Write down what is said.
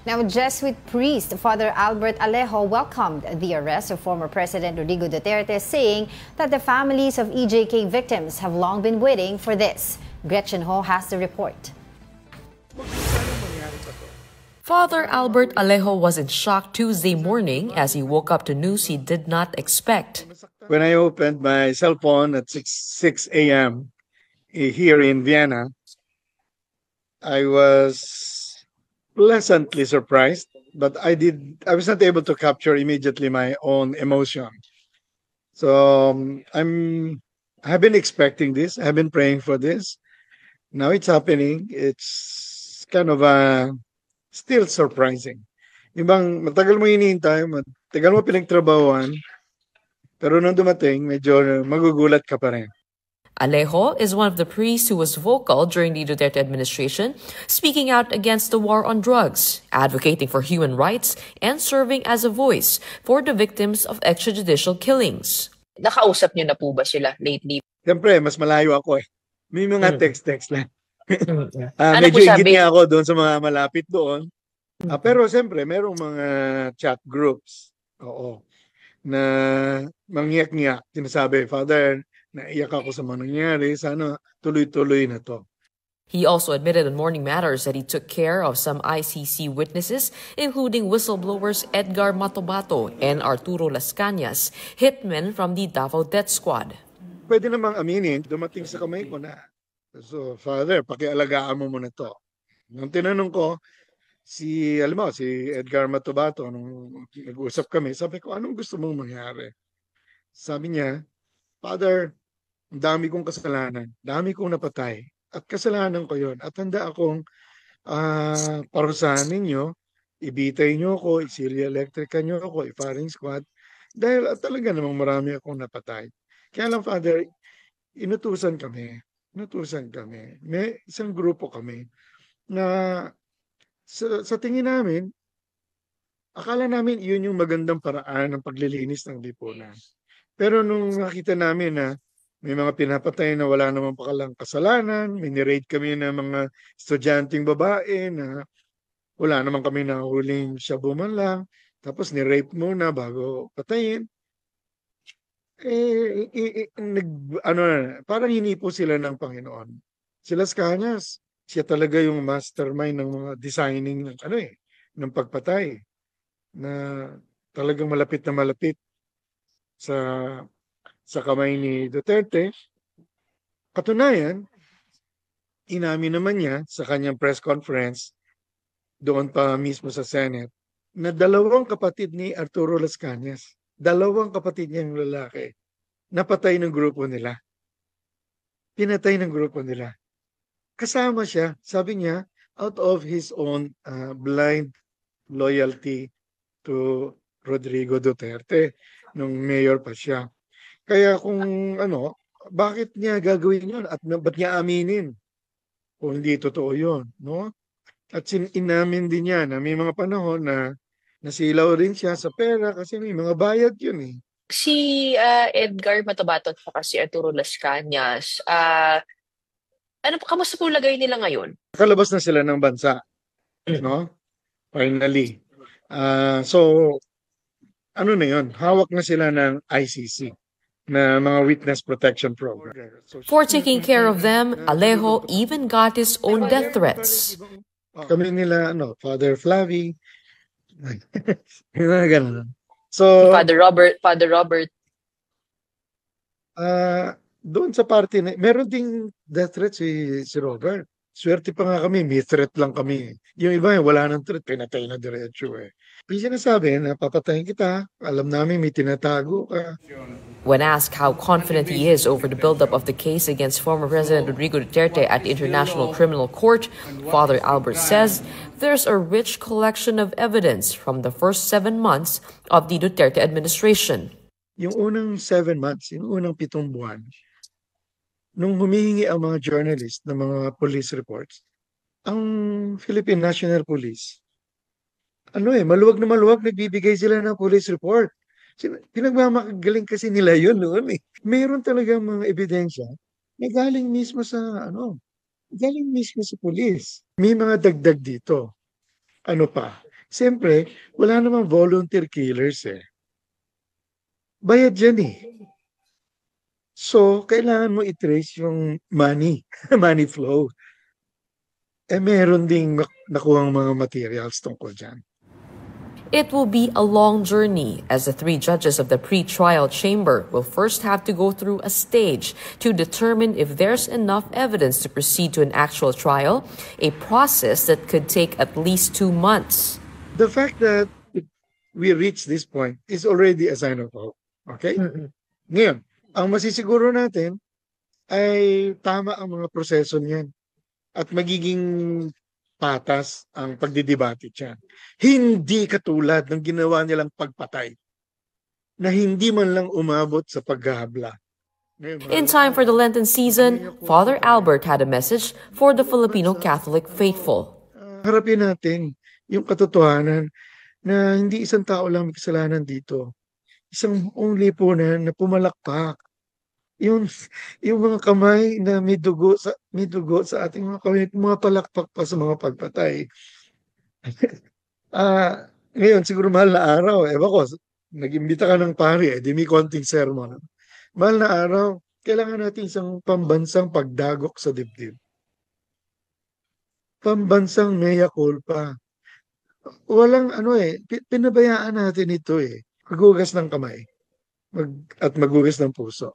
Now, Jesuit priest Father Albert Alejo welcomed the arrest of former President Rodrigo Duterte, saying that the families of EJK victims have long been waiting for this. Gretchen Ho has the report. Father Albert Alejo was in shock Tuesday morning as he woke up to news he did not expect. When I opened my cell phone at 6 a.m. here in Vienna, I was pleasantly surprised, but I was not able to capture immediately my own emotion. So I've been expecting this. I've been praying for this. Now it's happening. It's kind of still surprising. Ibang matagal mo hinihintay, matagal mo pinagtrabahuan, pero nung dumating, medyo magugulat ka pa rin. Alejo is one of the priests who was vocal during the Duterte administration, speaking out against the war on drugs, advocating for human rights, and serving as a voice for the victims of extrajudicial killings. Nakausap niyo na po ba sila lately? Siyempre, mas malayo ako eh. May mga text-text lang. Ano medyo po ingit sabi? niya ako doon sa mga malapit doon. Pero siyempre, merong mga chat groups. Oo. Na mangyak-ngyak. Sinasabi, Father, naiyak ako sa mga nangyari. Sana tuloy-tuloy na to. He also admitted on Morning Matters that he took care of some ICC witnesses, including whistleblowers Edgar Matobato and Arturo Las Cañas, hitmen from the Davao Death Squad. Pwede namang aminin, dumating sa kamay ko na. So, Father, pakialagaan mo muna to. Nung tinanong ko, si Edgar Matobato, nung nag-usap kami, sabi ko, anong gusto mong mangyari? Sabi niya, Father, dami kong kasalanan, dami kong napatay, at kasalanan ko yon. At handa akong parusahan ninyo, ibitay nyo ako, isilya electrica nyo ako, i-firing squad, dahil talaga namang marami akong napatay. Kaya lang, Father, inutusan kami. May isang grupo kami na sa tingin namin, akala namin yun yung magandang paraan ng paglilinis ng lipunan. Pero nung nakita namin na may mga pinapatay na wala namang pakalang kasalanan, may nirate kami ng mga estudyanteng babae na wala naman kami nahuling shabu man lang, tapos nirape muna bago patayin. Parang hinipo sila ng Panginoon. Si Las Cañas, siya talaga yung mastermind ng mga designing ng pagpatay na talagang malapit na malapit sa kamay ni Duterte. Katunayan, inamin naman niya sa kanyang press conference doon pa mismo sa Senate na dalawang kapatid ni Arturo Las Cañas, dalawang kapatid niyang lalaki, napatay ng grupo nila. Pinatay ng grupo nila. Kasama siya, sabi niya, out of his own blind loyalty to Rodrigo Duterte nung mayor pa siya. Kaya kung bakit niya gagawin yun at ba't niya aminin kung hindi totoo yun, no? At inamin din niya na may mga panahon na nasilaw rin siya sa pera kasi may mga bayad yun eh. Si Edgar Matobato at saka si Arturo Las Cañas, kamusta po lagay nila ngayon? Nakalabas na sila ng bansa, no? Finally. So, na yun? Hawak na sila ng ICC na mga Witness Protection Program. For taking care of them, Alejo even got his own death threats. Kami nila, Father Flavi, ganun. So, Father Robert. Doon sa party, meron ding death threat si Robert. Swerte pa nga kami, may threat lang kami. Yung iba, wala nang threat, pinatay na diretso eh. May sinasabi na papatayin kita, alam namin may tinatago ka. When asked how confident he is over the buildup of the case against former President Rodrigo Duterte at the International Criminal Court, Father Albert says there's a rich collection of evidence from the first 7 months of the Duterte administration. Yung unang 7 months, yung unang 7 buwan, nung humihingi ang mga journalist ng mga police reports, ang Philippine National Police, maluwag na maluwag nagbibigay sila ng police report. Pinagmamagaling kasi nila yun noon eh. Mayroon talagang mga ebidensya na galing mismo sa police. May mga dagdag dito. Ano pa? Siyempre, wala namang volunteer killers eh. Bayad yan eh. So, kailangan mo i-trace yung money, money flow. Meron ding nakuhang mga materials tungkol dyan. It will be a long journey as the 3 judges of the pre-trial chamber will first have to go through a stage to determine if there's enough evidence to proceed to an actual trial, a process that could take at least 2 months. The fact that we reach this point is already a sign of hope. Okay? Ngayon, ang masisiguro natin ay tama ang mga proseso niyan at magiging patas ang pagdidebate dyan. Hindi katulad ng ginawa nilang pagpatay na hindi man lang umabot sa paghahabla. In time for the Lenten season, Father Albert had a message for the Filipino Catholic faithful. Harapin natin yung katotohanan na hindi isang tao lang may kasalanan dito. Isang buong lipunan na pumalakpak. Yung mga kamay na may dugo sa ating mga kamay, mga palakpak pa sa mga pagpatay. Ngayon, siguro mahal na araw. Ewan ko, nag-imbita ka ng pari, di may konting sermon. Mahal na araw, kailangan natin isang pambansang pagdagok sa dibdib. Pambansang mea culpa. Walang pinabayaan natin ito eh. Maghugas ng kamay at maghugas ng puso.